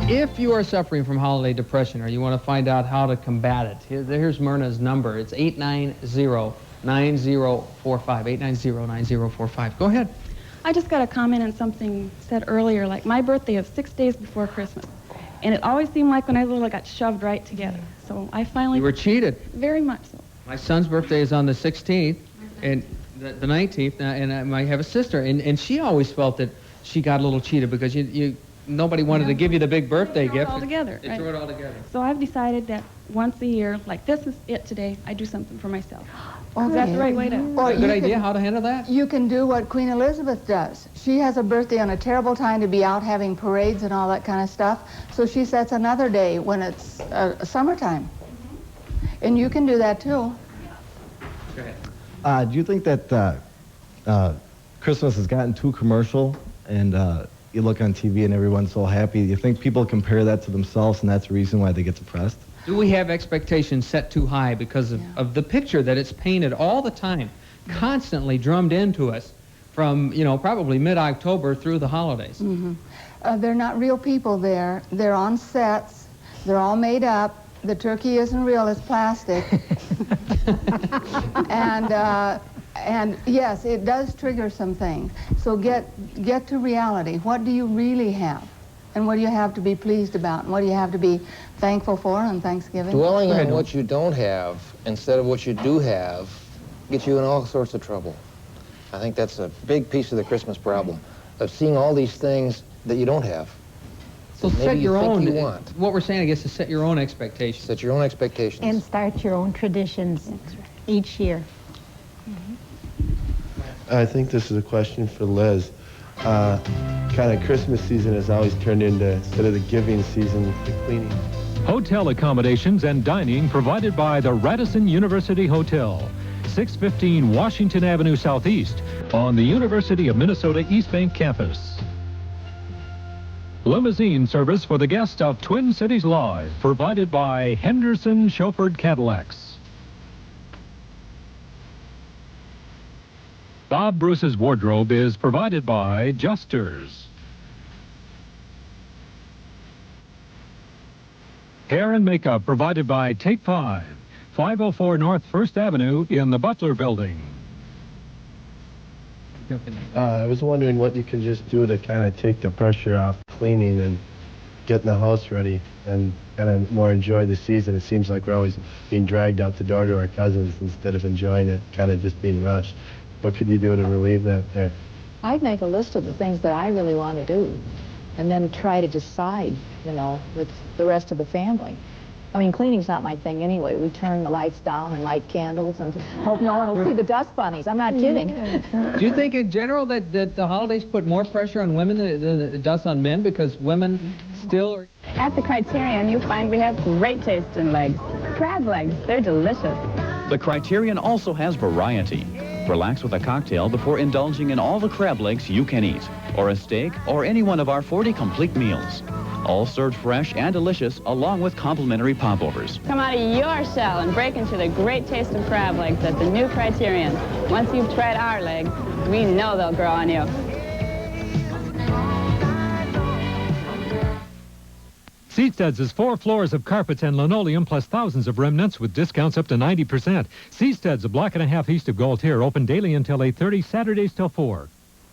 K: If you are suffering from holiday depression or you want to find out how to combat it, here's Myrna's number. It's 890-9045, 890-9045. Go ahead.
D: I just got a comment on something said earlier, like my birthday is 6 days before Christmas. And it always seemed like when I was little, I got shoved right together. So I finally...
K: You were cheated.
D: Very much so.
K: My son's birthday is on the 16th, and the 19th, and I have a sister, and she always felt that she got a little cheated because nobody wanted to give you the big birthday gift.
D: All together.
K: They threw it all together.
D: So I've decided that once a year, like this is it today, I do something for myself.
Q: Okay.
D: Is that the right way to...
Q: Or
K: good idea how to handle that?
Q: You can do what Queen Elizabeth does. She has a birthday on a terrible time to be out having parades and all that kind of stuff. So she sets another day when it's summertime. And you can do that too.
K: Go ahead.
B: Do you think that Christmas has gotten too commercial and you look on TV and everyone's so happy? Do you think people compare that to themselves and that's the reason why they get depressed?
K: Do we have expectations set too high because of the picture that it's painted all the time, constantly drummed into us from, probably mid-October through the holidays?
Q: Mm-hmm. They're not real people there. They're on sets. They're all made up. The turkey isn't real, it's plastic. And yes, it does trigger some things. So get to reality. What do you really have? And what do you have to be pleased about? And what do you have to be thankful for on Thanksgiving?
L: Dwelling on what you don't have instead of what you do have gets you in all sorts of trouble. I think that's a big piece of the Christmas problem, of seeing all these things that you don't have.
K: So set your own, what we're saying, I guess, is set your own expectations.
L: Set your own expectations.
O: And start your own traditions each year.
U: I think this is a question for Liz. Kind of Christmas season has always turned into, instead of the giving season, the cleaning.
T: Hotel accommodations and dining provided by the Radisson University Hotel, 615 Washington Avenue Southeast on the University of Minnesota East Bank campus. Limousine service for the guests of Twin Cities Live, provided by Henderson Chauffeured Cadillacs. Bob Bruce's wardrobe is provided by Justers. Hair and makeup provided by Take 5, 504 North 1st Avenue in the Butler Building.
U: I was wondering what you can just do to kind of take the pressure off cleaning and getting the house ready and kind of more enjoy the season. It seems like we're always being dragged out the door to our cousins instead of enjoying it, kind of just being rushed. What could you do to relieve that there?
E: I'd make a list of the things that I really want to do and then try to decide, with the rest of the family. I mean, cleaning's not my thing anyway. We turn the lights down and light candles and hope no one will see the dust bunnies. I'm not kidding.
K: Do you think in general that the holidays put more pressure on women than it does on men because women still are...
V: At the Criterion, you find we have great taste in legs. Crab legs, they're delicious.
W: The Criterion also has variety. Relax with a cocktail before indulging in all the crab legs you can eat, or a steak, or any one of our 40 complete meals. All served fresh and delicious, along with complimentary popovers.
V: Come out of your shell and break into the great taste of crab legs at the new Criterion. Once you've tried our legs, we know they'll grow on you.
T: Seatsteads is 4 floors of carpets and linoleum plus thousands of remnants with discounts up to 90%. Seatsteads, a block and a half east of Gaultier, open daily until 8:30, Saturdays till 4.